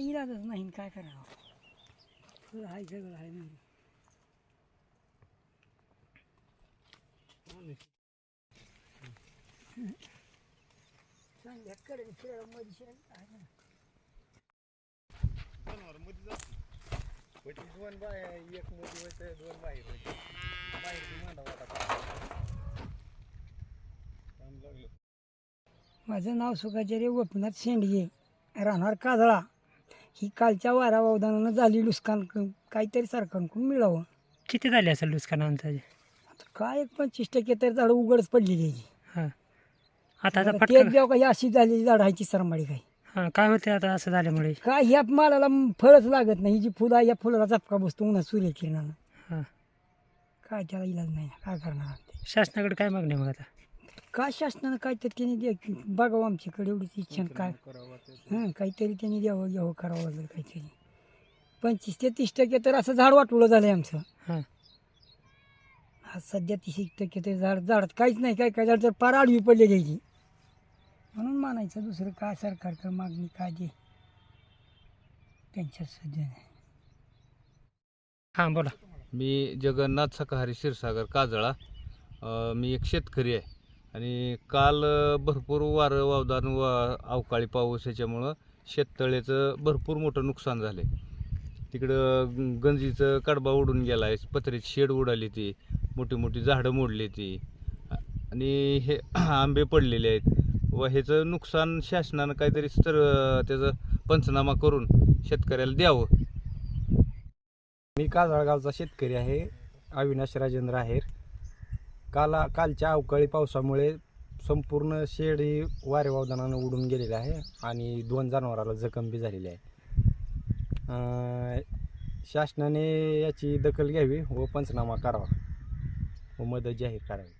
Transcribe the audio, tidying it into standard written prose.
इलाजच नाही, काय करावं. फुलं आहे, सगळं आहे म्हणून. चांगल्या कडे फिरायला मध्ये शेण आहे ना. दोन बाय एक मध्ये होते, दोन बाहेर होते. बाहेर बी मांडव आता काम लागलं. माझं नाव सुखाचार्य गोपीनाथ शेंडगे, राहणार काजळा. ही कालच्या वारा वावदानानं झाली नुकसान, काहीतरी सरकारकडून मिळावं. किती झाले असेल नुकसान अंदाजे? आता काय 25% तर झाडं उघडच पडलेली आहे. हां आता आता तेच फटका जेव्हा काही अशी झालेली झाडं आहे सरमाडी काही हां काय होते आता असं झाल्यामुळे? काय ह्या मालाला फळच लागत नाही. ही जी फुलं आहे, या फुलाला झपका बसतो उन्हात सूर्यकिरणानं. हां काय त्याला इलाज नाही, काय करणार ते. शासनाकडे काय मागणी मग आता? काय शासनानं काहीतरी त्यांनी बघावं आमच्याकडे, एवढीच इच्छा आहे. काय काहीतरी त्यांनी द्यावं घ्यावं करावं वगैरे काहीतरी. 25 ते 30% तर असं झाड वाटवलं झालं आहे आमचं. हां आज सध्या 30% ते झाडात काहीच नाही. काय काय झाड तर पार आडवी पडलेली आहे ती. म्हणून मानायचं दुसरं काय, सरकारकडे मागणी काय दे त्यांच्या सध्या नाही. हां बोला. मी जगन्नाथ सकाहारी क्षीरसागर काजळा. मी एक शेतकरी आहे आणि काल भरपूर वारं वावदान अवकाळी पाऊस याच्यामुळं शेततळ्याचं भरपूर मोठं नुकसान झालं आहे. तिकडं गंजीचं कडबा उडून गेला आहे, पत्र्याची शेड उडाली, ती मोठी मोठी झाडं मोडली ती, आणि हे आंबे पडलेले आहेत. व ह्याचं नुकसान शासनानं काहीतरी त्याचं पंचनामा करून शेतकऱ्याला द्यावं. मी काजळगावचा शेतकरी आहे, अविनाश राजेंद्र आहेर. कालच्या अवकाळी पावसामुळे संपूर्ण शेड ही वारे वावदानानं उडून गेलेले आहे आणि 2 जनावराला जखम बी झालेली आहे. शासनाने याची दखल घ्यावी व पंचनामा करावा व मदत जाहीर करावी.